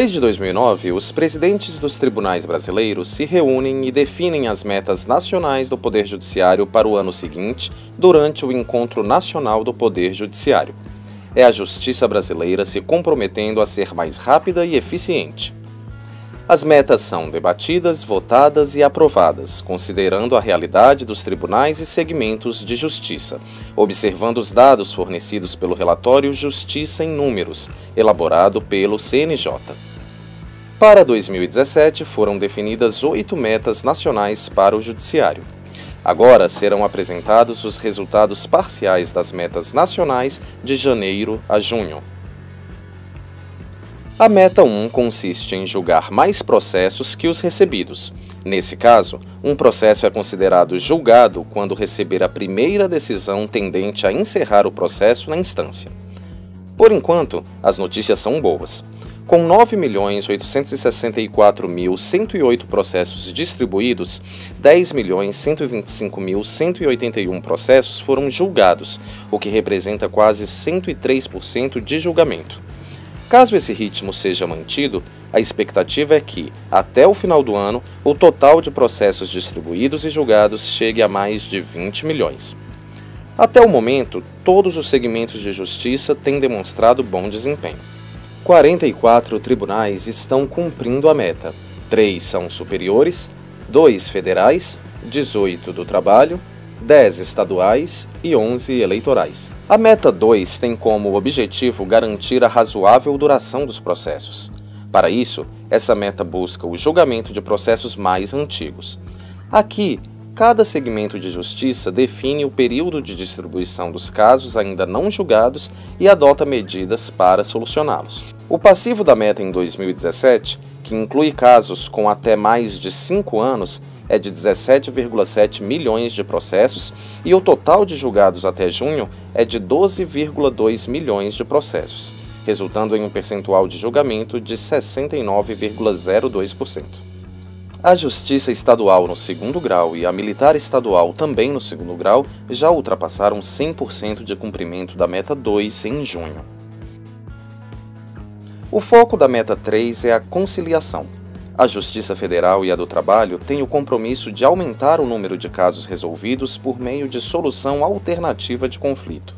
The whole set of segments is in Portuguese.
Desde 2009, os presidentes dos tribunais brasileiros se reúnem e definem as metas nacionais do Poder Judiciário para o ano seguinte, durante o Encontro Nacional do Poder Judiciário. É a justiça brasileira se comprometendo a ser mais rápida e eficiente. As metas são debatidas, votadas e aprovadas, considerando a realidade dos tribunais e segmentos de justiça, observando os dados fornecidos pelo relatório Justiça em Números, elaborado pelo CNJ. Para 2017, foram definidas 8 metas nacionais para o Judiciário. Agora serão apresentados os resultados parciais das metas nacionais de janeiro a junho. A meta 1 consiste em julgar mais processos que os recebidos. Nesse caso, um processo é considerado julgado quando receber a primeira decisão tendente a encerrar o processo na instância. Por enquanto, as notícias são boas. Com 9.864.108 processos distribuídos, 10.125.181 processos foram julgados, o que representa quase 103% de julgamento. Caso esse ritmo seja mantido, a expectativa é que, até o final do ano, o total de processos distribuídos e julgados chegue a mais de 20 milhões. Até o momento, todos os segmentos de justiça têm demonstrado bom desempenho. 44 tribunais estão cumprindo a meta. 3 são superiores, 2 federais, 18 do trabalho, 10 estaduais e 11 eleitorais. A meta 2 tem como objetivo garantir a razoável duração dos processos. Para isso, essa meta busca o julgamento de processos mais antigos. Aqui, cada segmento de justiça define o período de distribuição dos casos ainda não julgados e adota medidas para solucioná-los. O passivo da meta em 2017, que inclui casos com até mais de 5 anos, é de 17,7 milhões de processos e o total de julgados até junho é de 12,2 milhões de processos, resultando em um percentual de julgamento de 69,02%. A Justiça Estadual no segundo grau e a Militar Estadual também no segundo grau já ultrapassaram 100% de cumprimento da meta 2 em junho. O foco da meta 3 é a conciliação. A Justiça Federal e a do Trabalho têm o compromisso de aumentar o número de casos resolvidos por meio de solução alternativa de conflito.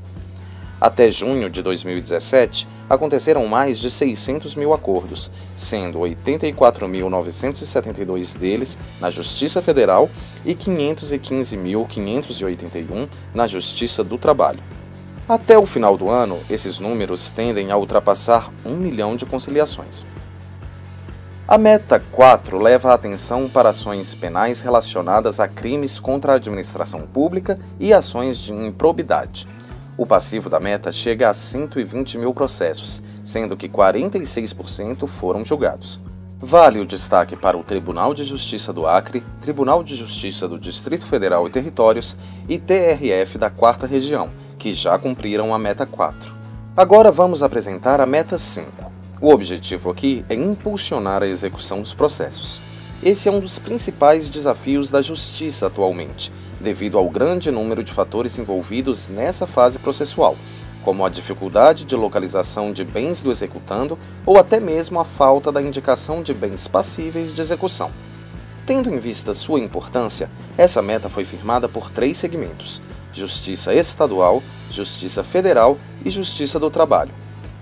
Até junho de 2017, aconteceram mais de 600 mil acordos, sendo 84.972 deles na Justiça Federal e 515.581 na Justiça do Trabalho. Até o final do ano, esses números tendem a ultrapassar 1 milhão de conciliações. A meta 4 leva a atenção para ações penais relacionadas a crimes contra a administração pública e ações de improbidade. O passivo da meta chega a 120 mil processos, sendo que 46% foram julgados. Vale o destaque para o Tribunal de Justiça do Acre, Tribunal de Justiça do Distrito Federal e Territórios e TRF da 4ª Região, que já cumpriram a meta 4. Agora vamos apresentar a meta 5. O objetivo aqui é impulsionar a execução dos processos. Esse é um dos principais desafios da justiça atualmente, devido ao grande número de fatores envolvidos nessa fase processual, como a dificuldade de localização de bens do executando ou até mesmo a falta da indicação de bens passíveis de execução. Tendo em vista sua importância, essa meta foi firmada por 3 segmentos: Justiça Estadual, Justiça Federal e Justiça do Trabalho.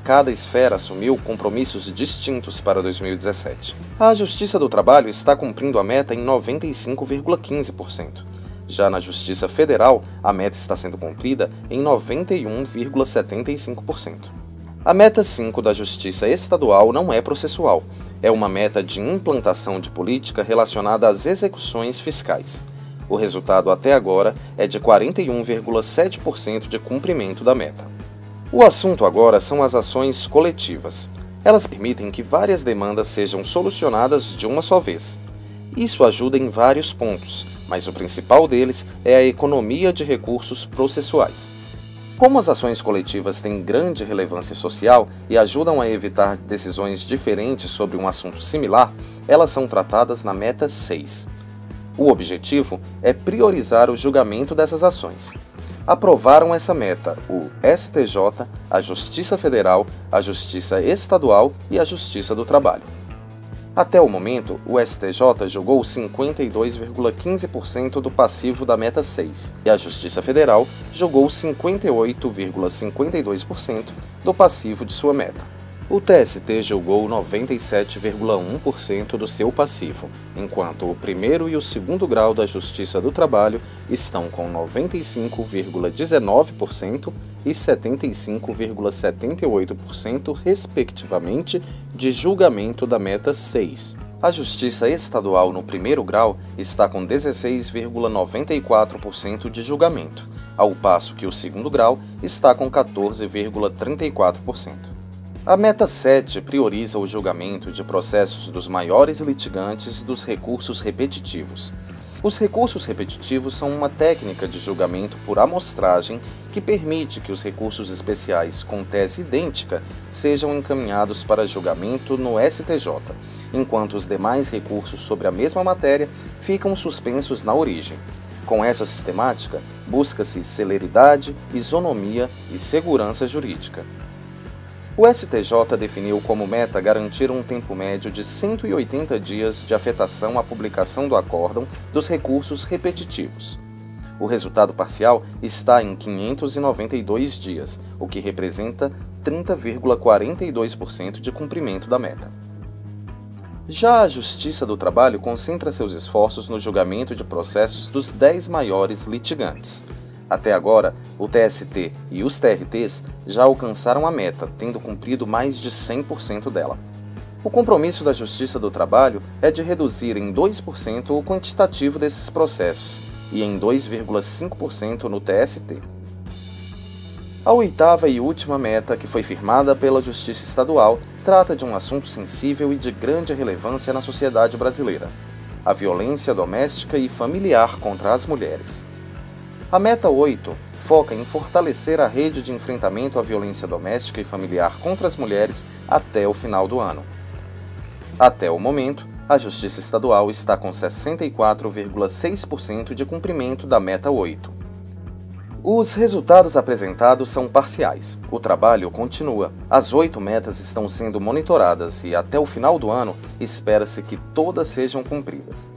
Cada esfera assumiu compromissos distintos para 2017. A Justiça do Trabalho está cumprindo a meta em 95,15%. Já na Justiça Federal, a meta está sendo cumprida em 91,75%. A meta 5 da Justiça Estadual não é processual, é uma meta de implantação de política relacionada às execuções fiscais. O resultado até agora é de 41,7% de cumprimento da meta. O assunto agora são as ações coletivas. Elas permitem que várias demandas sejam solucionadas de uma só vez. Isso ajuda em vários pontos, mas o principal deles é a economia de recursos processuais. Como as ações coletivas têm grande relevância social e ajudam a evitar decisões diferentes sobre um assunto similar, elas são tratadas na meta 6. O objetivo é priorizar o julgamento dessas ações. aprovaram essa meta o STJ, a Justiça Federal, a Justiça Estadual e a Justiça do Trabalho. Até o momento, o STJ julgou 52,15% do passivo da meta 6 e a Justiça Federal julgou 58,52% do passivo de sua meta. O TST julgou 97,1% do seu passivo, enquanto o primeiro e o segundo grau da Justiça do Trabalho estão com 95,19% e 75,78%, respectivamente, de julgamento da meta 6. A Justiça Estadual no primeiro grau está com 16,94% de julgamento, ao passo que o segundo grau está com 14,34%. A meta 7 prioriza o julgamento de processos dos maiores litigantes e dos recursos repetitivos. Os recursos repetitivos são uma técnica de julgamento por amostragem que permite que os recursos especiais com tese idêntica sejam encaminhados para julgamento no STJ, enquanto os demais recursos sobre a mesma matéria ficam suspensos na origem. Com essa sistemática, busca-se celeridade, isonomia e segurança jurídica. O STJ definiu como meta garantir um tempo médio de 180 dias de afetação à publicação do acórdão dos recursos repetitivos. O resultado parcial está em 592 dias, o que representa 30,42% de cumprimento da meta. Já a Justiça do Trabalho concentra seus esforços no julgamento de processos dos 10 maiores litigantes. Até agora, o TST e os TRTs já alcançaram a meta, tendo cumprido mais de 100% dela. O compromisso da Justiça do Trabalho é de reduzir em 2% o quantitativo desses processos e em 2,5% no TST. A oitava e última meta, que foi firmada pela Justiça Estadual, trata de um assunto sensível e de grande relevância na sociedade brasileira: a violência doméstica e familiar contra as mulheres. A meta 8 foca em fortalecer a rede de enfrentamento à violência doméstica e familiar contra as mulheres até o final do ano. Até o momento, a Justiça Estadual está com 64,6% de cumprimento da meta 8. Os resultados apresentados são parciais. O trabalho continua. As 8 metas estão sendo monitoradas e, até o final do ano, espera-se que todas sejam cumpridas.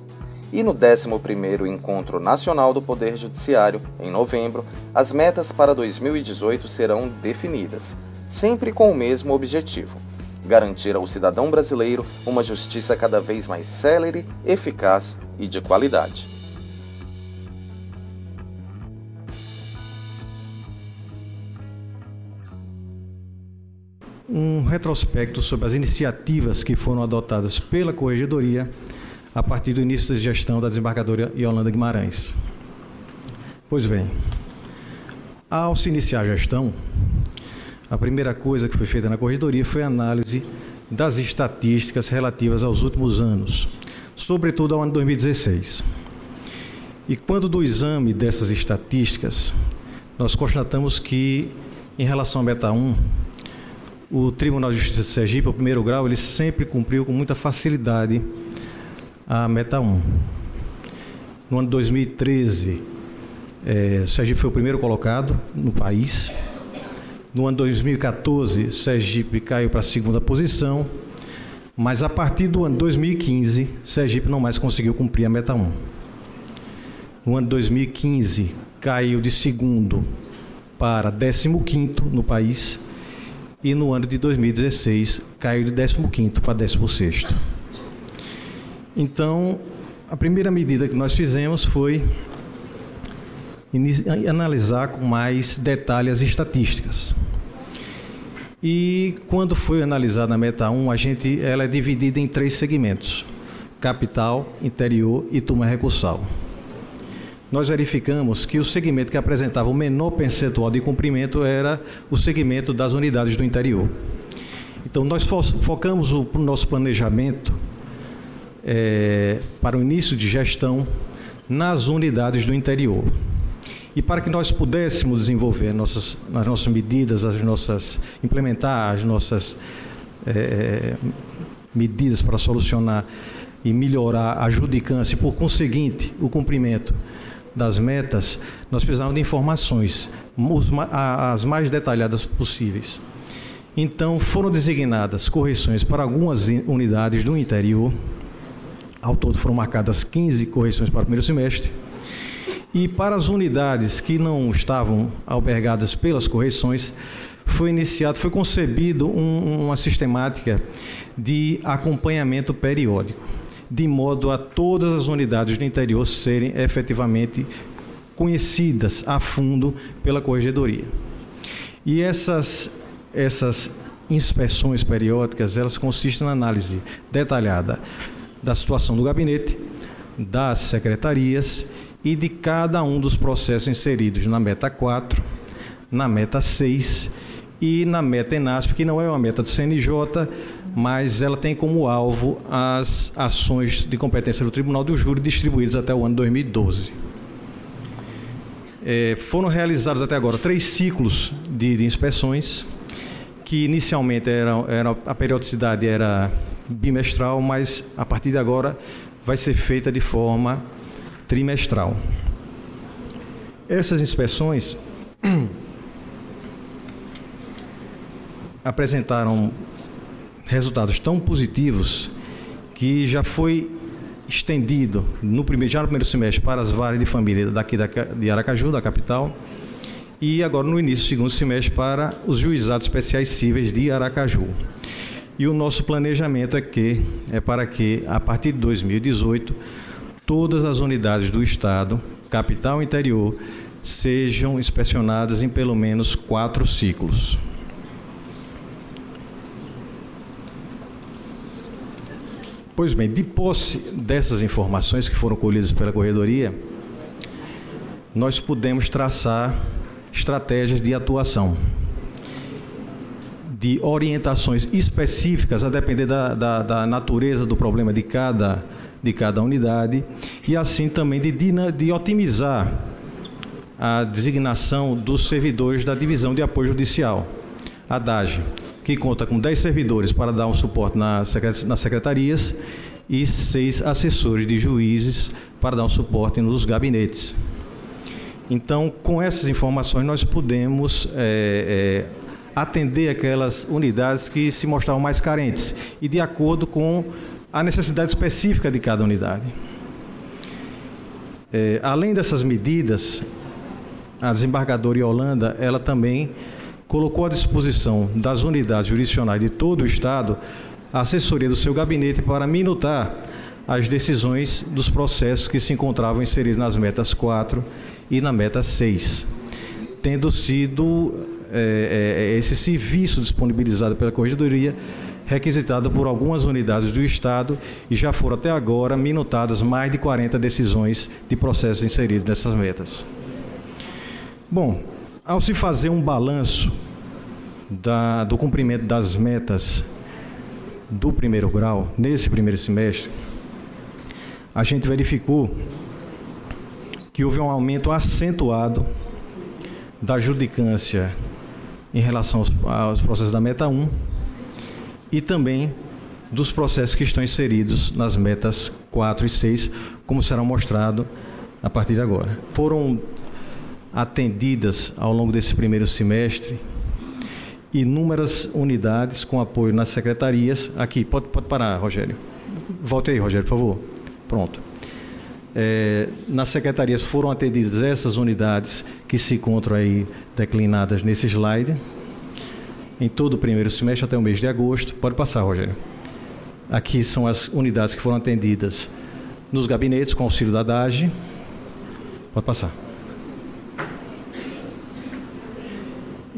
E no 11º Encontro Nacional do Poder Judiciário, em novembro, as metas para 2018 serão definidas, sempre com o mesmo objetivo: garantir ao cidadão brasileiro uma justiça cada vez mais célere, eficaz e de qualidade. Um retrospecto sobre as iniciativas que foram adotadas pela Corregedoria a partir do início da gestão da desembargadora Yolanda Guimarães. Pois bem, ao se iniciar a gestão, a primeira coisa que foi feita na Corregedoria foi a análise das estatísticas relativas aos últimos anos, sobretudo ao ano 2016. E quando do exame dessas estatísticas, nós constatamos que, em relação à meta 1, o Tribunal de Justiça de Sergipe, o primeiro grau, ele sempre cumpriu com muita facilidade a meta 1. No ano de 2013, Sergipe foi o primeiro colocado no país. No ano de 2014, Sergipe caiu para a segunda posição, mas a partir do ano de 2015, Sergipe não mais conseguiu cumprir a meta 1. No ano de 2015, caiu de segundo para 15º no país, e no ano de 2016, caiu de 15º para 16º. Então, a primeira medida que nós fizemos foi analisar com mais detalhe as estatísticas. E quando foi analisada a meta 1, ela é dividida em 3 segmentos: capital, interior e turma recursal. Nós verificamos que o segmento que apresentava o menor percentual de cumprimento era o segmento das unidades do interior. Então, nós focamos o nosso planejamento para o início de gestão nas unidades do interior. E para que nós pudéssemos desenvolver as nossas medidas, implementar as nossas medidas para solucionar e melhorar a judicância e, por conseguinte, o cumprimento das metas, nós precisávamos de informações, as mais detalhadas possíveis. Então, foram designadas correções para algumas unidades do interior. Ao todo foram marcadas 15 correções para o primeiro semestre. E para as unidades que não estavam albergadas pelas correções, foi concebido uma sistemática de acompanhamento periódico, de modo a todas as unidades do interior serem efetivamente conhecidas a fundo pela Corregedoria. E essas inspeções periódicas, elas consistem na análise detalhada da situação do gabinete, das secretarias e de cada um dos processos inseridos na meta 4, na meta 6 e na meta ENASP, que não é uma meta do CNJ, mas ela tem como alvo as ações de competência do Tribunal do Júri distribuídas até o ano 2012. Foram realizados até agora 3 ciclos de inspeções, que inicialmente a periodicidade era bimestral, mas a partir de agora vai ser feita de forma trimestral. Essas inspeções apresentaram resultados tão positivos que já foi estendido já no primeiro semestre para as varas de família daqui de Aracaju, da capital, e agora no início do segundo semestre para os juizados especiais cíveis de Aracaju. E o nosso planejamento é para que, a partir de 2018, todas as unidades do Estado, capital e interior, sejam inspecionadas em pelo menos 4 ciclos. Pois bem, de posse dessas informações que foram colhidas pela Corregedoria, nós pudemos traçar estratégias de atuação, de orientações específicas a depender da natureza do problema de cada unidade, e assim também de otimizar a designação dos servidores da Divisão de Apoio Judicial, a DAGE, que conta com 10 servidores para dar um suporte nas secretarias e 6 assessores de juízes para dar um suporte nos gabinetes. Então, com essas informações, nós pudemos atender aquelas unidades que se mostravam mais carentes e de acordo com a necessidade específica de cada unidade. Além dessas medidas, a desembargadora Yolanda, ela também colocou à disposição das unidades jurisdicionais de todo o Estado a assessoria do seu gabinete para minutar as decisões dos processos que se encontravam inseridos nas metas 4 e na meta 6, tendo sido esse serviço disponibilizado pela Corregedoria requisitado por algumas unidades do Estado e já foram até agora minutadas mais de 40 decisões de processos inseridos nessas metas. Bom, ao se fazer um balanço do cumprimento das metas do primeiro grau, nesse primeiro semestre, a gente verificou que houve um aumento acentuado da judicância em relação aos processos da meta 1 e também dos processos que estão inseridos nas metas 4 e 6, como será mostrado a partir de agora. Foram atendidas ao longo desse primeiro semestre inúmeras unidades com apoio nas secretarias. Aqui, pode parar, Rogério. Volte aí, Rogério, por favor. Pronto. Nas secretarias foram atendidas essas unidades que se encontram aí declinadas nesse slide, em todo o primeiro semestre até o mês de agosto. Pode passar, Rogério. Aqui são as unidades que foram atendidas nos gabinetes com auxílio da DAGE. Pode passar.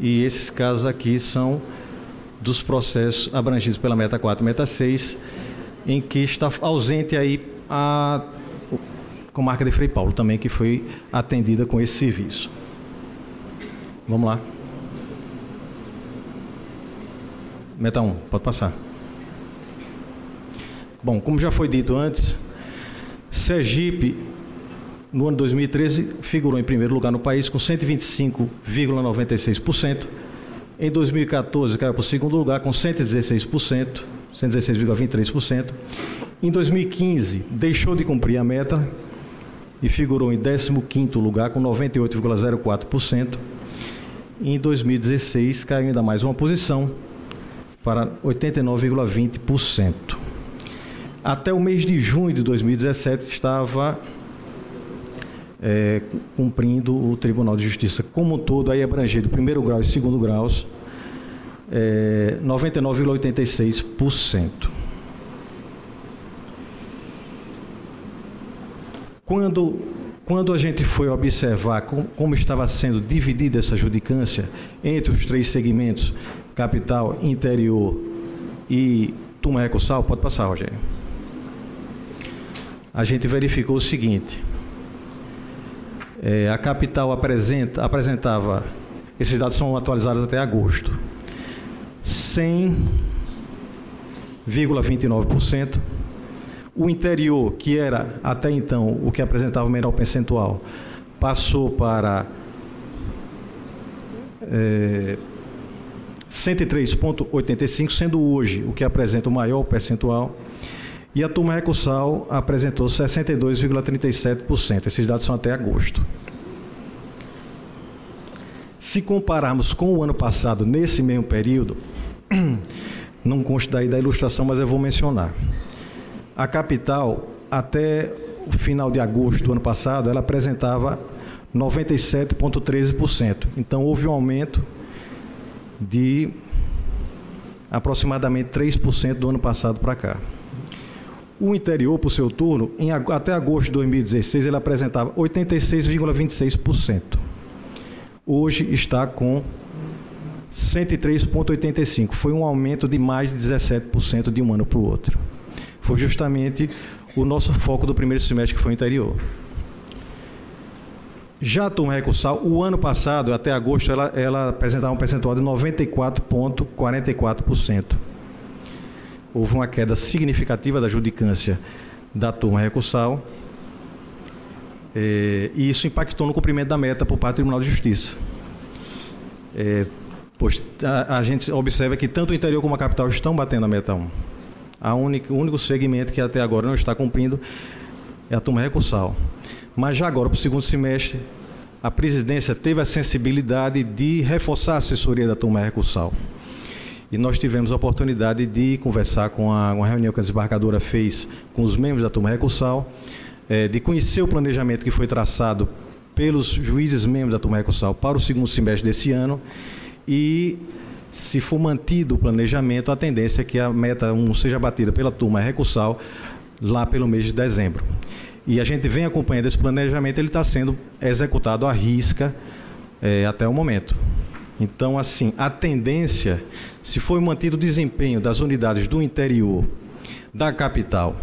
E esses casos aqui são dos processos abrangidos pela meta 4 e meta 6, em que está ausente aí a comarca de Frei Paulo também, que foi atendida com esse serviço. Vamos lá. Meta 1, pode passar. Bom, como já foi dito antes, Sergipe, no ano 2013, figurou em primeiro lugar no país com 125,96%. Em 2014, caiu para o segundo lugar com 116%, 116,23%. Em 2015, deixou de cumprir a meta e figurou em 15º lugar com 98,04%. Em 2016 caiu ainda mais uma posição para 89,20%. Até o mês de junho de 2017 estava cumprindo o Tribunal de Justiça como um todo, aí abrangido primeiro grau e segundo graus, 99,86%. Quando a gente foi observar como estava sendo dividida essa judicância entre os 3 segmentos, capital, interior e turma recursal, pode passar, Rogério. A gente verificou o seguinte: a capital apresentava, esses dados são atualizados até agosto, 100,29%. O interior, que era até então o que apresentava o menor percentual, passou para 103,85%, sendo hoje o que apresenta o maior percentual. E a turma recursal apresentou 62,37%. Esses dados são até agosto. Se compararmos com o ano passado, nesse mesmo período, não consta daí da ilustração, mas eu vou mencionar. A capital, até o final de agosto do ano passado, ela apresentava 97,13%. Então, houve um aumento de aproximadamente 3% do ano passado para cá. O interior, por seu turno, até agosto de 2016, ele apresentava 86,26%. Hoje está com 103,85%. Foi um aumento de mais de 17% de um ano para o outro. Foi justamente o nosso foco do primeiro semestre, que foi o interior. Já a turma recursal, o ano passado, até agosto, ela apresentava um percentual de 94,44%. Houve uma queda significativa da judicância da turma recursal, e isso impactou no cumprimento da meta por parte do Tribunal de Justiça. Pois a gente observa que tanto o interior como a capital estão batendo a meta 1. O único segmento que até agora não está cumprindo é a turma recursal. Mas já agora, para o segundo semestre, a presidência teve a sensibilidade de reforçar a assessoria da turma recursal. E nós tivemos a oportunidade de conversar com uma reunião que a desembargadora fez com os membros da turma recursal, de conhecer o planejamento que foi traçado pelos juízes membros da turma recursal para o segundo semestre desse ano, e, se for mantido o planejamento, a tendência é que a meta 1 seja batida pela turma recursal lá pelo mês de dezembro. E a gente vem acompanhando esse planejamento, ele está sendo executado à risca até o momento. Então, assim, a tendência, se for mantido o desempenho das unidades do interior, da capital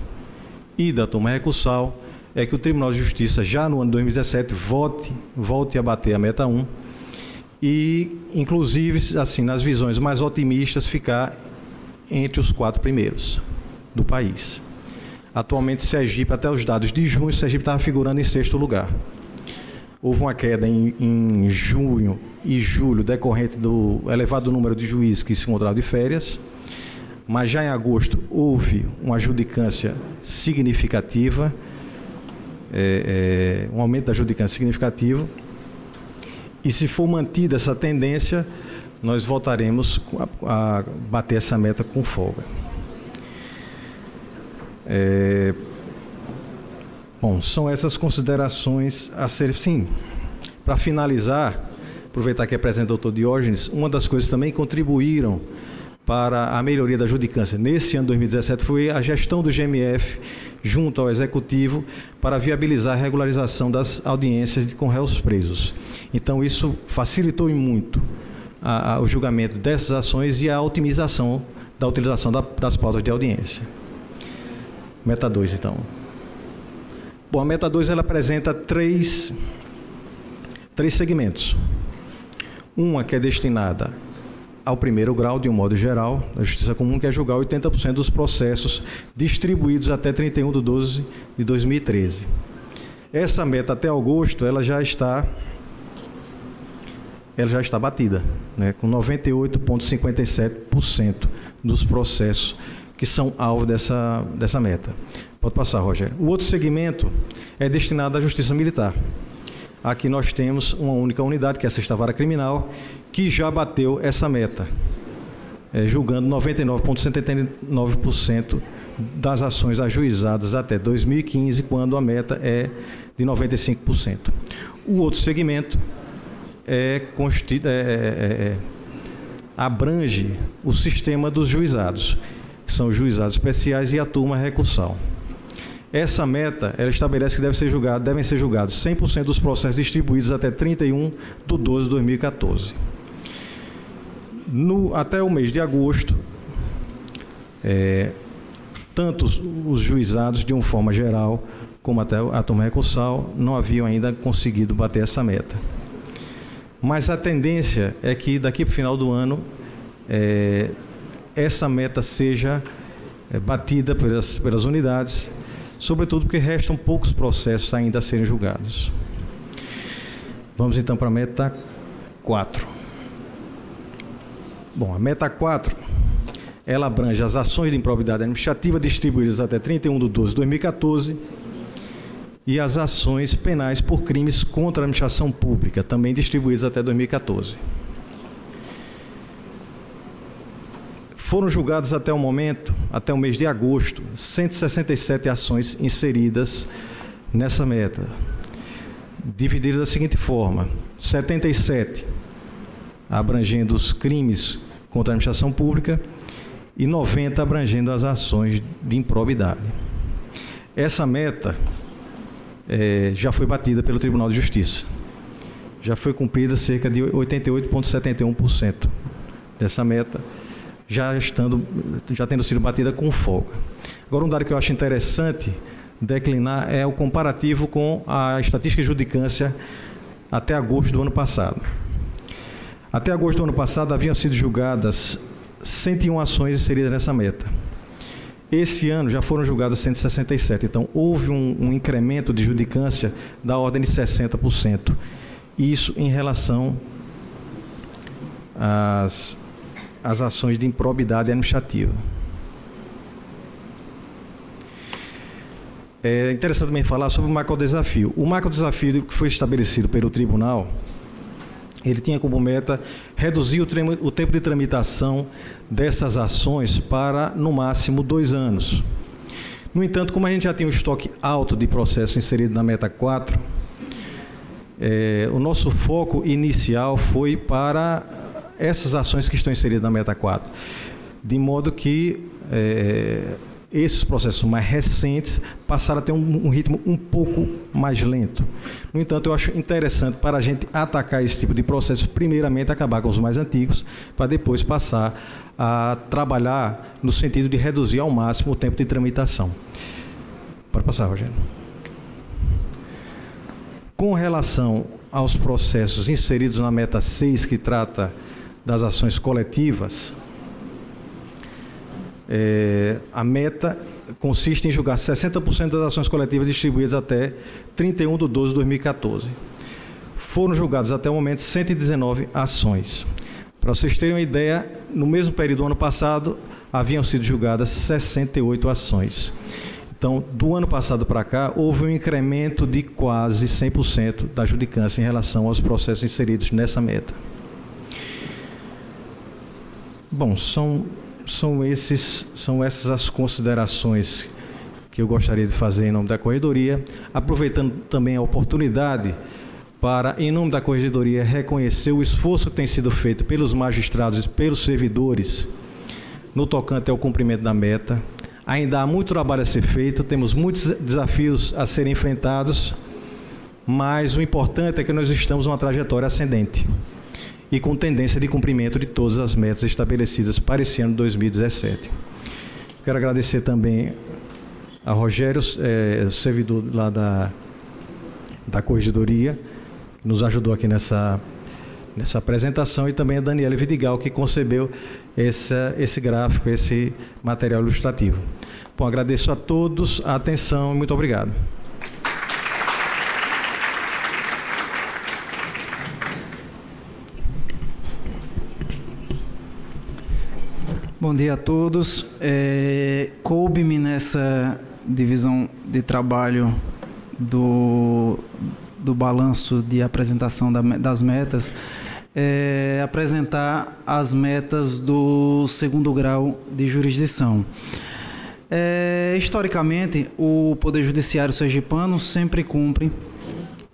e da turma recursal, é que o Tribunal de Justiça, já no ano 2017, volte a bater a meta 1 e, inclusive, assim, nas visões mais otimistas, ficar entre os 4 primeiros do país. Atualmente, Sergipe, até os dados de junho, Sergipe estava figurando em 6º lugar. Houve uma queda em junho e julho, decorrente do elevado número de juízes que se encontravam de férias, mas já em agosto houve uma judicância significativa, um aumento da judicância significativo, e se for mantida essa tendência, nós voltaremos a bater essa meta com folga. Bom, são essas considerações a ser, sim. Para finalizar, aproveitar que apresenta o doutor Diógenes, uma das coisas também que contribuíram para a melhoria da judicância nesse ano 2017 foi a gestão do GMF junto ao Executivo para viabilizar a regularização das audiências com réus presos. Então, isso facilitou muito o julgamento dessas ações e a otimização da utilização das pautas de audiência. Meta 2, então. Bom, a meta 2 ela apresenta três segmentos. Uma que é destinada ao primeiro grau, de um modo geral, da Justiça Comum, que é julgar 80% dos processos distribuídos até 31/12/2013. Essa meta até agosto, ela já está batida, né, com 98,57% dos processos que são alvo dessa meta. Pode passar, Rogério. O outro segmento é destinado à Justiça Militar. Aqui nós temos uma única unidade, que é a 6ª Vara Criminal, que já bateu essa meta, julgando 99,79% das ações ajuizadas até 2015, quando a meta é de 95%. O outro segmento abrange o sistema dos juizados, que são os juizados especiais e a turma recursal. Essa meta, ela estabelece que devem ser julgados 100% dos processos distribuídos até 31/12/2014. Até o mês de agosto, tanto os juizados, de uma forma geral, como até a turma recursal, não haviam ainda conseguido bater essa meta. Mas a tendência é que daqui para o final do ano, essa meta seja batida pelas unidades, sobretudo porque restam poucos processos ainda a serem julgados. Vamos então para a meta 4. Bom, a meta 4, ela abrange as ações de improbidade administrativa distribuídas até 31/12/2014 e as ações penais por crimes contra a administração pública, também distribuídas até 2014. Foram julgadas até o momento, até o mês de agosto, 167 ações inseridas nessa meta, divididas da seguinte forma: 77 abrangendo os crimes contra a administração pública e 90 abrangendo as ações de improbidade. Essa meta já foi batida pelo Tribunal de Justiça. Já foi cumprida cerca de 88,71% dessa meta, já tendo sido batida com folga. Agora, um dado que eu acho interessante declinar é o comparativo com a estatística de judicância até agosto do ano passado. Até agosto do ano passado haviam sido julgadas 101 ações inseridas nessa meta. Esse ano já foram julgadas 167, então houve um incremento de judicância da ordem de 60%. Isso em relação às ações de improbidade administrativa. É interessante também falar sobre o macrodesafio. O macrodesafio que foi estabelecido pelo tribunal, ele tinha como meta reduzir o tempo de tramitação dessas ações para, no máximo, 2 anos. No entanto, como a gente já tinha um estoque alto de processos inserido na meta 4, o nosso foco inicial foi para essas ações que estão inseridas na meta 4, de modo que esses processos mais recentes passaram a ter um ritmo um pouco mais lento. No entanto, eu acho interessante para a gente atacar esse tipo de processo, primeiramente acabar com os mais antigos, para depois passar a trabalhar no sentido de reduzir ao máximo o tempo de tramitação. Pode passar, Rogério. Com relação aos processos inseridos na meta 6, que trata das ações coletivas, a meta consiste em julgar 60% das ações coletivas distribuídas até 31/12/2014. Foram julgadas até o momento 119 ações. Para vocês terem uma ideia, no mesmo período do ano passado, haviam sido julgadas 68 ações. Então, do ano passado para cá, houve um incremento de quase 100% da judicância em relação aos processos inseridos nessa meta. Bom, são essas as considerações que eu gostaria de fazer em nome da Corregedoria, aproveitando também a oportunidade para, em nome da Corregedoria, reconhecer o esforço que tem sido feito pelos magistrados e pelos servidores no tocante ao cumprimento da meta. Ainda há muito trabalho a ser feito, temos muitos desafios a serem enfrentados, mas o importante é que nós estamos numa trajetória ascendente e com tendência de cumprimento de todas as metas estabelecidas para esse ano de 2017. Quero agradecer também a Rogério, servidor lá da Corregedoria, que nos ajudou aqui nessa apresentação, e também a Daniela Vidigal, que concebeu esse gráfico, esse material ilustrativo. Bom, agradeço a todos a atenção e muito obrigado. Bom dia a todos. Coube-me nessa divisão de trabalho do balanço de apresentação das metas, apresentar as metas do segundo grau de jurisdição. Historicamente, o Poder Judiciário sergipano sempre cumpre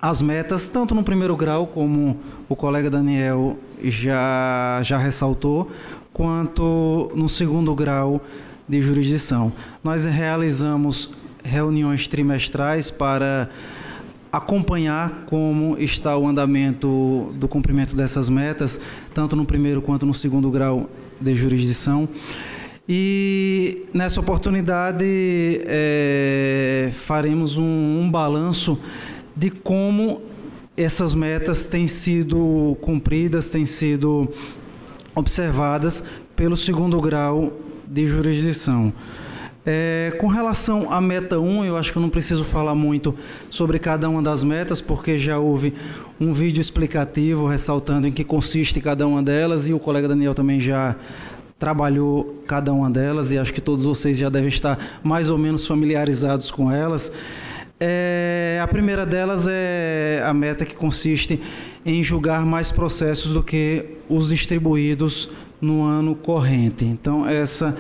as metas, tanto no primeiro grau, como o colega Daniel já ressaltou, quanto no segundo grau de jurisdição. Nós realizamos reuniões trimestrais para acompanhar como está o andamento do cumprimento dessas metas, tanto no primeiro quanto no segundo grau de jurisdição. E nessa oportunidade faremos um balanço de como essas metas têm sido cumpridas, têm sido observadas pelo segundo grau de jurisdição. Com relação à meta 1, eu acho que eu não preciso falar muito sobre cada uma das metas, porque já houve um vídeo explicativo ressaltando em que consiste cada uma delas, e o colega Daniel também já trabalhou cada uma delas, e acho que todos vocês já devem estar mais ou menos familiarizados com elas. A primeira delas é a meta que consiste em julgar mais processos do que os distribuídos no ano corrente. Então, essa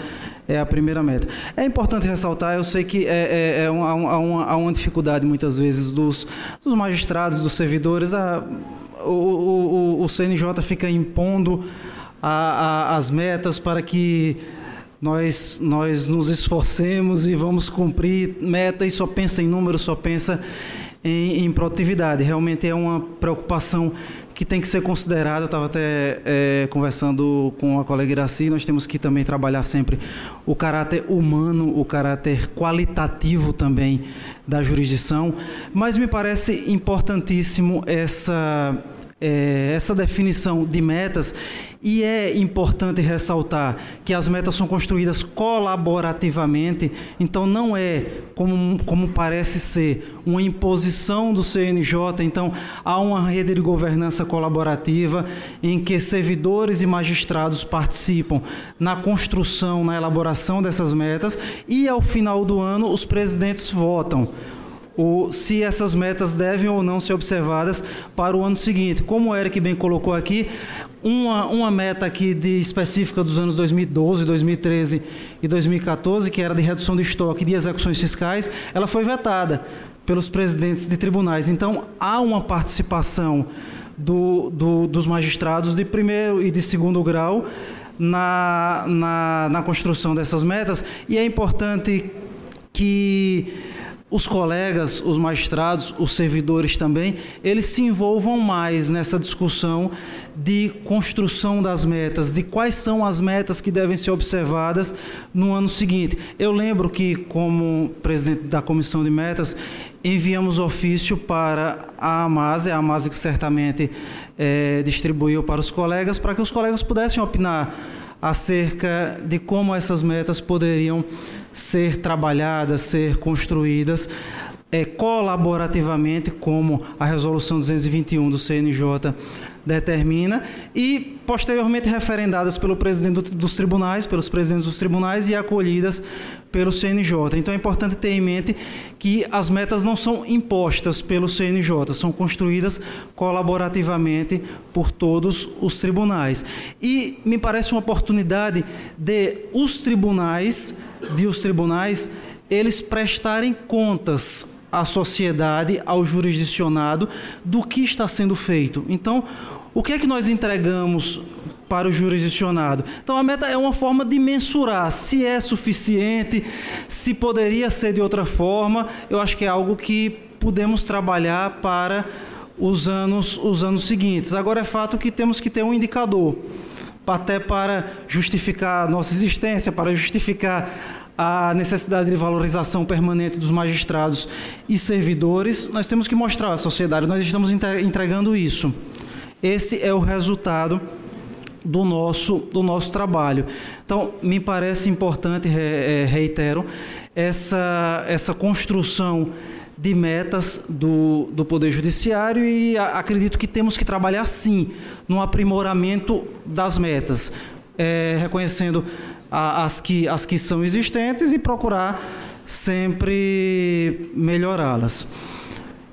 é a primeira meta. É importante ressaltar, eu sei que há uma dificuldade muitas vezes dos magistrados, dos servidores, o CNJ fica impondo as metas para que nós nos esforcemos e vamos cumprir meta e só pensa em números, só pensa em produtividade. Realmente é uma preocupação que tem que ser considerada. Eu estava até conversando com a colega Iraci, nós temos que também trabalhar sempre o caráter humano, o caráter qualitativo também da jurisdição, mas me parece importantíssimo essa definição de metas, e é importante ressaltar que as metas são construídas colaborativamente, então não é como parece ser uma imposição do CNJ. Então há uma rede de governança colaborativa em que servidores e magistrados participam na construção, na elaboração dessas metas, e ao final do ano os presidentes votam se essas metas devem ou não ser observadas para o ano seguinte. Como o Eric bem colocou aqui, uma meta aqui específica dos anos 2012, 2013 e 2014, que era de redução de estoque e de execuções fiscais, ela foi vetada pelos presidentes de tribunais. Então, há uma participação dos magistrados de primeiro e de segundo grau na construção dessas metas, e é importante que os colegas, os magistrados, os servidores também, eles se envolvam mais nessa discussão de construção das metas, de quais são as metas que devem ser observadas no ano seguinte. Eu lembro que, como presidente da comissão de metas, enviamos ofício para a AMASE que certamente distribuiu para os colegas, para que os colegas pudessem opinar acerca de como essas metas poderiam ser trabalhadas, ser construídas colaborativamente, como a Resolução 221 do CNJ determina, e posteriormente referendadas pelo presidente dos tribunais, pelos presidentes dos tribunais, e acolhidas pelo CNJ. Então é importante ter em mente que as metas não são impostas pelo CNJ, são construídas colaborativamente por todos os tribunais. E me parece uma oportunidade de os tribunais, eles prestarem contas à sociedade, ao jurisdicionado, do que está sendo feito. Então, o que é que nós entregamos para o jurisdicionado? Então, a meta é uma forma de mensurar se é suficiente, se poderia ser de outra forma. Eu acho que é algo que podemos trabalhar para os anos seguintes. Agora, é fato que temos que ter um indicador, até para justificar a nossa existência, para justificar a necessidade de valorização permanente dos magistrados e servidores. Nós temos que mostrar à sociedade, nós estamos entregando isso. Esse é o resultado do nosso trabalho. Então, me parece importante, reitero, essa construção de metas do Poder Judiciário, e acredito que temos que trabalhar, sim, no aprimoramento das metas, reconhecendo as que são existentes e procurar sempre melhorá-las.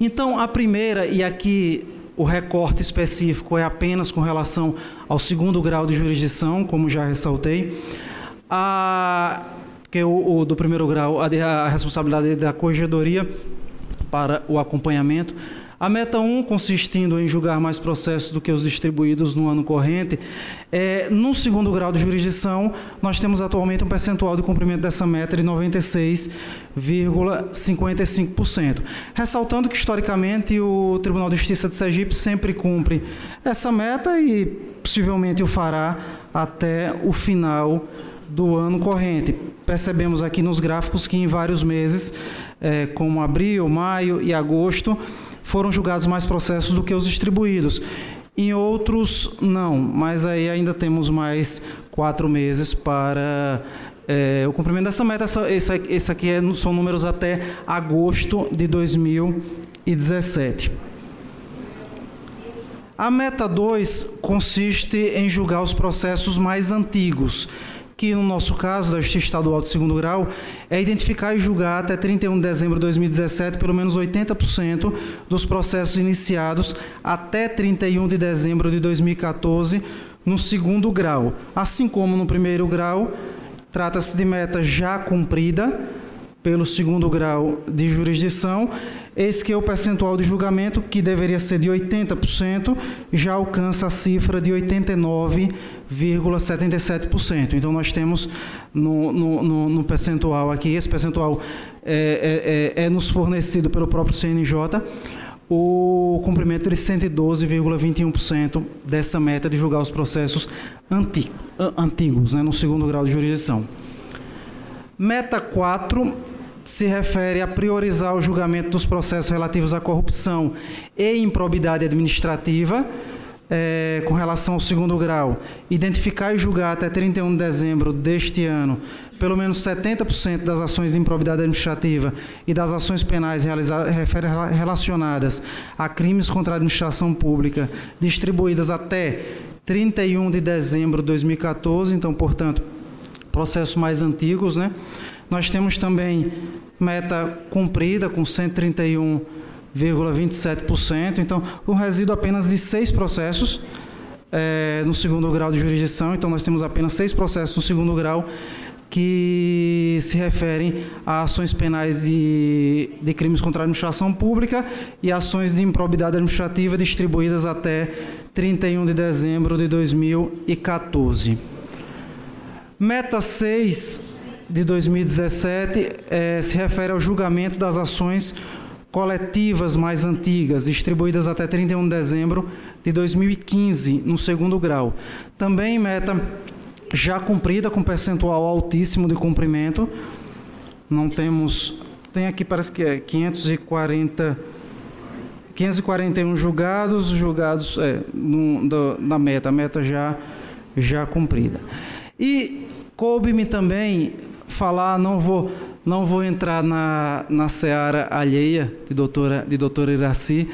Então, a primeira, e aqui o recorte específico é apenas com relação ao segundo grau de jurisdição, como já ressaltei, que o do primeiro grau, a responsabilidade da corregedoria para o acompanhamento. A meta 1, consistindo em julgar mais processos do que os distribuídos no ano corrente, no segundo grau de jurisdição, nós temos atualmente um percentual de cumprimento dessa meta de 96,55%. Ressaltando que, historicamente, o Tribunal de Justiça de Sergipe sempre cumpre essa meta e possivelmente o fará até o final do ano corrente. Percebemos aqui nos gráficos que em vários meses, como abril, maio e agosto, foram julgados mais processos do que os distribuídos. Em outros, não, mas aí ainda temos mais 4 meses para o cumprimento dessa meta. Esse aqui são números até agosto de 2017. A meta 2 consiste em julgar os processos mais antigos, que no nosso caso, da Justiça Estadual de segundo grau, é identificar e julgar até 31 de dezembro de 2017 pelo menos 80% dos processos iniciados até 31 de dezembro de 2014 no segundo grau. Assim como no primeiro grau, trata-se de meta já cumprida pelo segundo grau de jurisdição. Esse que é o percentual de julgamento, que deveria ser de 80%, já alcança a cifra de 89,77%. Então, nós temos no percentual aqui, esse percentual é nos fornecido pelo próprio CNJ, o cumprimento de 112,21% dessa meta de julgar os processos antigos, no segundo grau de jurisdição. Meta 4 se refere a priorizar o julgamento dos processos relativos à corrupção e improbidade administrativa, com relação ao segundo grau, identificar e julgar até 31 de dezembro deste ano pelo menos 70% das ações de improbidade administrativa e das ações penais relacionadas a crimes contra a administração pública distribuídas até 31 de dezembro de 2014, então, portanto, processos mais antigos, Nós temos também meta cumprida com 131,27%, então um resíduo apenas de 6 processos no segundo grau de jurisdição. Então nós temos apenas 6 processos no segundo grau que se referem a ações penais de crimes contra a administração pública e ações de improbidade administrativa distribuídas até 31 de dezembro de 2014. Meta 6 de 2017 se refere ao julgamento das ações coletivas mais antigas, distribuídas até 31 de dezembro de 2015, no segundo grau. Também meta já cumprida, com percentual altíssimo de cumprimento. Não temos... Tem aqui, parece que é 541 julgados na meta, a meta já cumprida. E coube-me também falar, não vou entrar na seara alheia de doutora Iraci,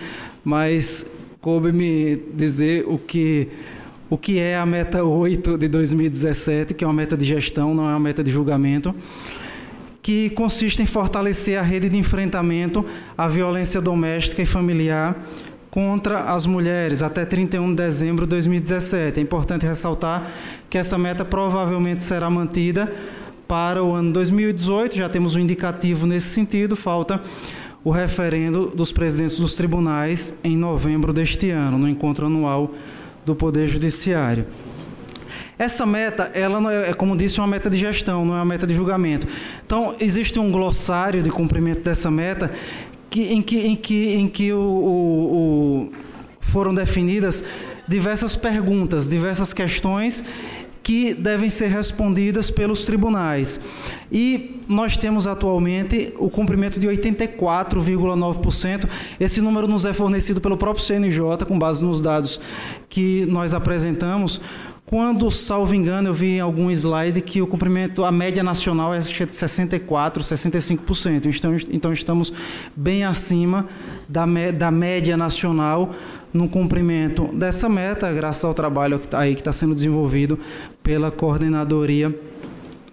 mas coube-me dizer o que é a meta 8 de 2017, que é uma meta de gestão, não é uma meta de julgamento, que consiste em fortalecer a rede de enfrentamento à violência doméstica e familiar contra as mulheres até 31 de dezembro de 2017. É importante ressaltar que essa meta provavelmente será mantida para o ano 2018, já temos um indicativo nesse sentido, falta o referendo dos presidentes dos tribunais em novembro deste ano, no encontro anual do Poder Judiciário. Essa meta, ela não é, como disse, uma meta de gestão, não é uma meta de julgamento. Então, existe um glossário de cumprimento dessa meta em que foram definidas diversas perguntas, diversas questões que devem ser respondidas pelos tribunais. E nós temos atualmente o cumprimento de 84,9%. Esse número nos é fornecido pelo próprio CNJ, com base nos dados que nós apresentamos. Quando, salvo engano, eu vi em algum slide que o cumprimento, a média nacional é de 64%, 65%. Então, estamos bem acima da média nacional no cumprimento dessa meta, graças ao trabalho que está sendo desenvolvido pela Coordenadoria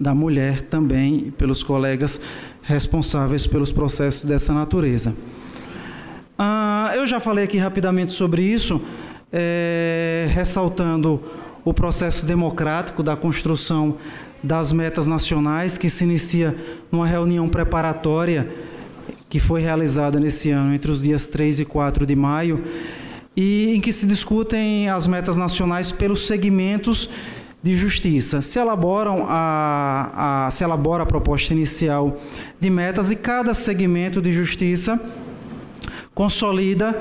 da mulher também, e pelos colegas responsáveis pelos processos dessa natureza. Eu já falei aqui rapidamente sobre isso, ressaltando o processo democrático da construção das metas nacionais, que se inicia numa reunião preparatória que foi realizada nesse ano entre os dias 3 e 4 de maio, e em que se discutem as metas nacionais pelos segmentos de justiça. Se elabora a proposta inicial de metas, e cada segmento de justiça consolida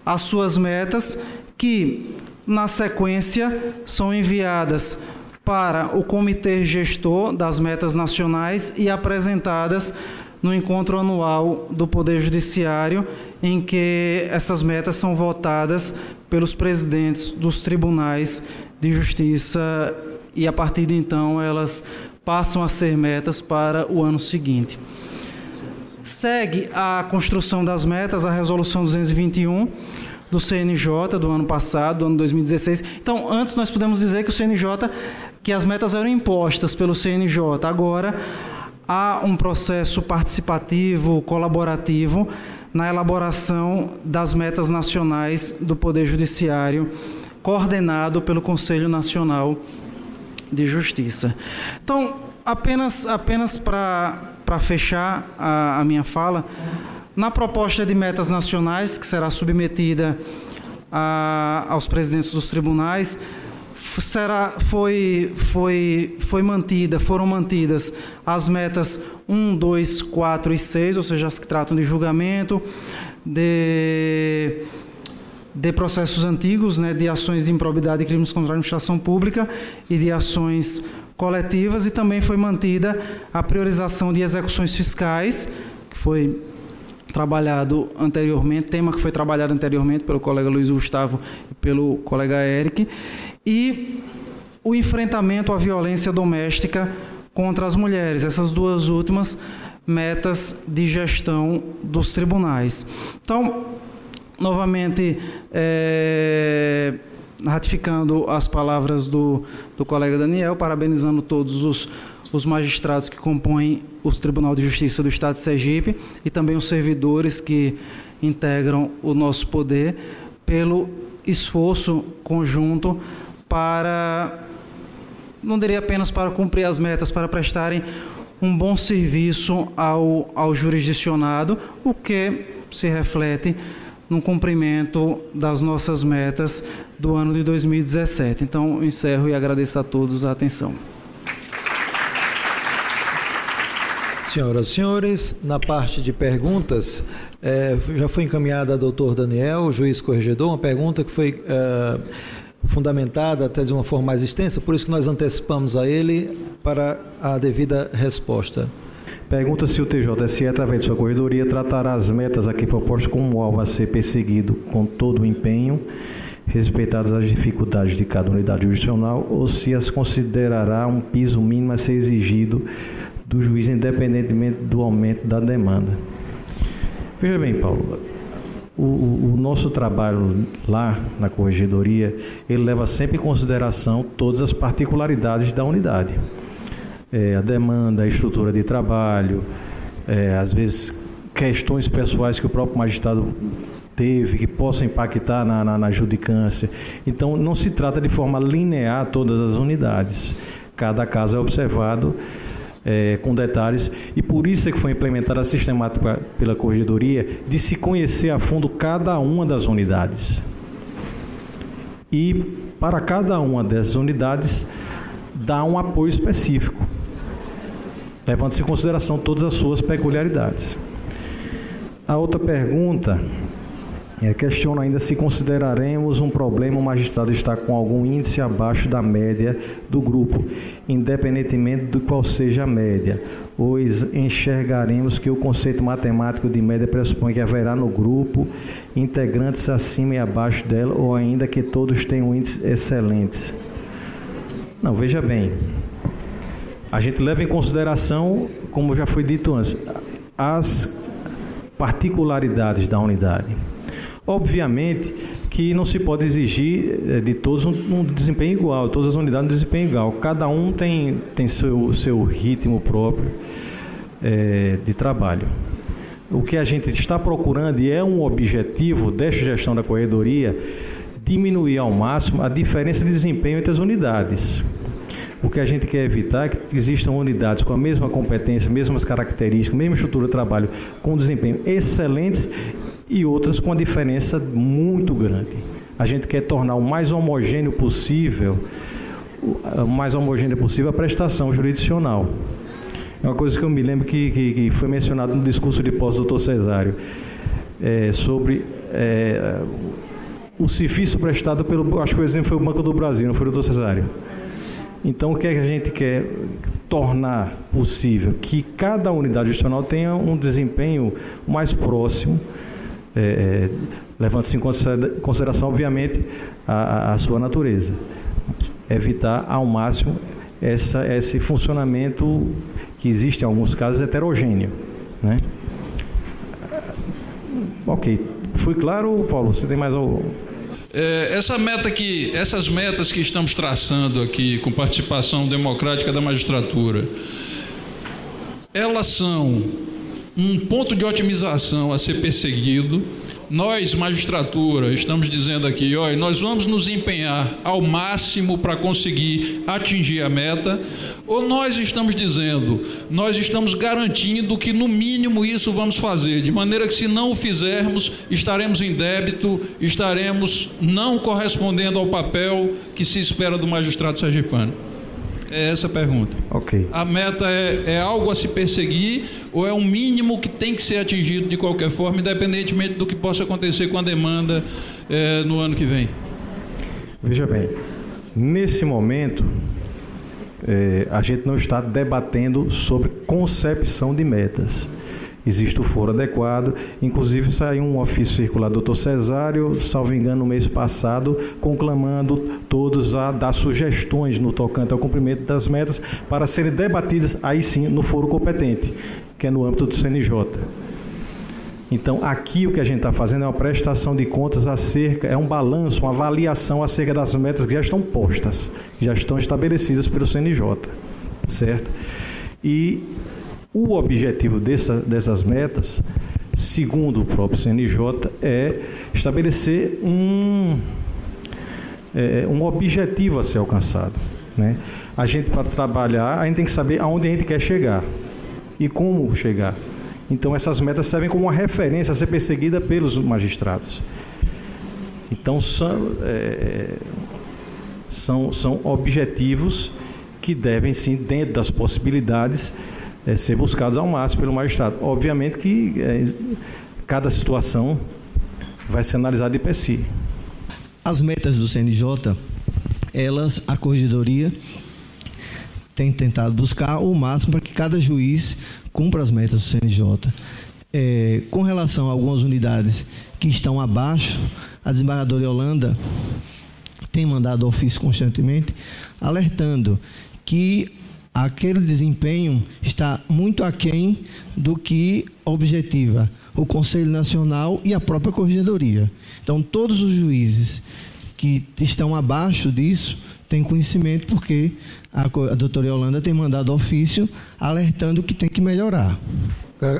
as suas metas, que, na sequência, são enviadas para o Comitê Gestor das Metas Nacionais e apresentadas no encontro anual do Poder Judiciário, em que essas metas são votadas pelos presidentes dos tribunais de justiça, e a partir de então elas passam a ser metas para o ano seguinte. Segue a construção das metas a Resolução 221 do CNJ do ano passado, do ano 2016. Então, antes nós podemos dizer que as metas eram impostas pelo CNJ. Agora há um processo participativo, colaborativo, na elaboração das metas nacionais do Poder Judiciário, coordenado pelo Conselho Nacional de Justiça. Então, apenas para fechar a minha fala, na proposta de metas nacionais, que será submetida aos presidentes dos tribunais, foram mantidas as metas 1, 2, 4 e 6, ou seja, as que tratam de julgamento, de processos antigos, né, de ações de improbidade e crimes contra a administração pública e de ações coletivas, e também foi mantida a priorização de execuções fiscais, que foi trabalhado anteriormente, tema que foi trabalhado anteriormente pelo colega Luiz Gustavo e pelo colega Eric, e o enfrentamento à violência doméstica contra as mulheres, essas duas últimas metas de gestão dos tribunais. Então, novamente, ratificando as palavras do colega Daniel, parabenizando todos os magistrados que compõem o Tribunal de Justiça do Estado de Sergipe e também os servidores que integram o nosso poder, pelo esforço conjunto para, não diria apenas para cumprir as metas, para prestarem um bom serviço ao jurisdicionado, o que se reflete no cumprimento das nossas metas do ano de 2017. Então, encerro e agradeço a todos a atenção. Senhoras e senhores, na parte de perguntas, já foi encaminhada a doutor Daniel, juiz corregedor, uma pergunta que foi fundamentada até de uma forma mais extensa, por isso que nós antecipamos a ele para a devida resposta. Pergunta se o TJSE, através de sua corredoria, tratará as metas aqui propostas como alvo a ser perseguido com todo o empenho, respeitadas as dificuldades de cada unidade jurisdicional, ou se as considerará um piso mínimo a ser exigido do juiz, independentemente do aumento da demanda. Veja bem, Paulo, o nosso trabalho lá na corregedoria, ele leva sempre em consideração todas as particularidades da unidade. A demanda, a estrutura de trabalho, às vezes questões pessoais que o próprio magistrado teve, que possam impactar na judicância. Então, não se trata de forma linear todas as unidades. Cada caso é observado com detalhes, e por isso é que foi implementada a sistemática pela corregedoria de se conhecer a fundo cada uma das unidades. E para cada uma dessas unidades dar um apoio específico, levando-se em consideração todas as suas peculiaridades. A outra pergunta questiona ainda se consideraremos um problema o magistrado estar com algum índice abaixo da média do grupo, independentemente do qual seja a média, ou enxergaremos que o conceito matemático de média pressupõe que haverá no grupo integrantes acima e abaixo dela, ou ainda que todos tenham índices excelentes. Não, veja bem, a gente leva em consideração, como já foi dito antes, as particularidades da unidade. Obviamente que não se pode exigir de todos um desempenho igual, todas as unidades um desempenho igual. Cada um tem seu ritmo próprio de trabalho. O que a gente está procurando, e é um objetivo desta gestão da corregedoria, diminuir ao máximo a diferença de desempenho entre as unidades. O que a gente quer evitar é que existam unidades com a mesma competência, mesmas características, mesma estrutura de trabalho, com desempenho excelentes e outras com a diferença muito grande. A gente quer tornar o mais homogêneo possível a prestação jurisdicional. É uma coisa que eu me lembro que foi mencionado no discurso de posse do Dr. Cesário, sobre o serviço prestado acho que o exemplo foi o Banco do Brasil, não foi o Dr. Cesário. Então, o que é que a gente quer tornar possível? Que cada unidade jurisdicional tenha um desempenho mais próximo, levando-se em consideração, obviamente, a sua natureza. Evitar ao máximo esse funcionamento que existe em alguns casos heterogêneo, né? Ok. Fui claro, Paulo? Você tem mais algo? Essas metas que estamos traçando aqui com participação democrática da magistratura, elas são um ponto de otimização a ser perseguido. Nós, magistratura, estamos dizendo aqui, olha, nós vamos nos empenhar ao máximo para conseguir atingir a meta, ou nós estamos dizendo, nós estamos garantindo que no mínimo isso vamos fazer, de maneira que se não o fizermos, estaremos em débito, estaremos não correspondendo ao papel que se espera do magistrado sergipano? É essa a pergunta. Ok. A meta é algo a se perseguir ou é um mínimo que tem que ser atingido de qualquer forma, independentemente do que possa acontecer com a demanda no ano que vem? Veja bem, nesse momento, a gente não está debatendo sobre concepção de metas. Existe o foro adequado, inclusive saiu um ofício circular do Dr. Cesário, salvo engano, no mês passado, conclamando todos a dar sugestões no tocante ao cumprimento das metas para serem debatidas, aí sim, no foro competente, que é no âmbito do CNJ. Então, aqui o que a gente está fazendo é uma prestação de contas é um balanço, uma avaliação acerca das metas que já estão postas, que já estão estabelecidas pelo CNJ, certo? E o objetivo dessas metas, segundo o próprio CNJ, é estabelecer um objetivo a ser alcançado, né? A gente, para trabalhar, a gente tem que saber aonde a gente quer chegar e como chegar. Então, essas metas servem como uma referência a ser perseguida pelos magistrados. Então, são objetivos que devem, sim, dentro das possibilidades, ser buscados ao máximo pelo magistrado. Obviamente que cada situação vai ser analisada de per si. As metas do CNJ, a corregedoria tem tentado buscar o máximo para que cada juiz cumpra as metas do CNJ. Com relação a algumas unidades que estão abaixo, a desembargadora Yolanda tem mandado ofício constantemente, alertando que aquele desempenho está muito aquém do que objetiva o Conselho Nacional e a própria Corregedoria. Então, todos os juízes que estão abaixo disso têm conhecimento, porque a doutora Yolanda tem mandado ofício alertando que tem que melhorar.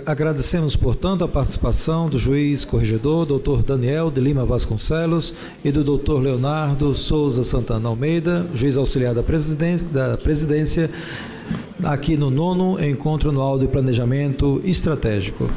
Agradecemos, portanto, a participação do juiz corregedor, doutor Daniel de Lima Vasconcelos, e do doutor Leonardo Souza Santana Almeida, juiz auxiliar da presidência, aqui no 9º Encontro Anual de Planejamento Estratégico.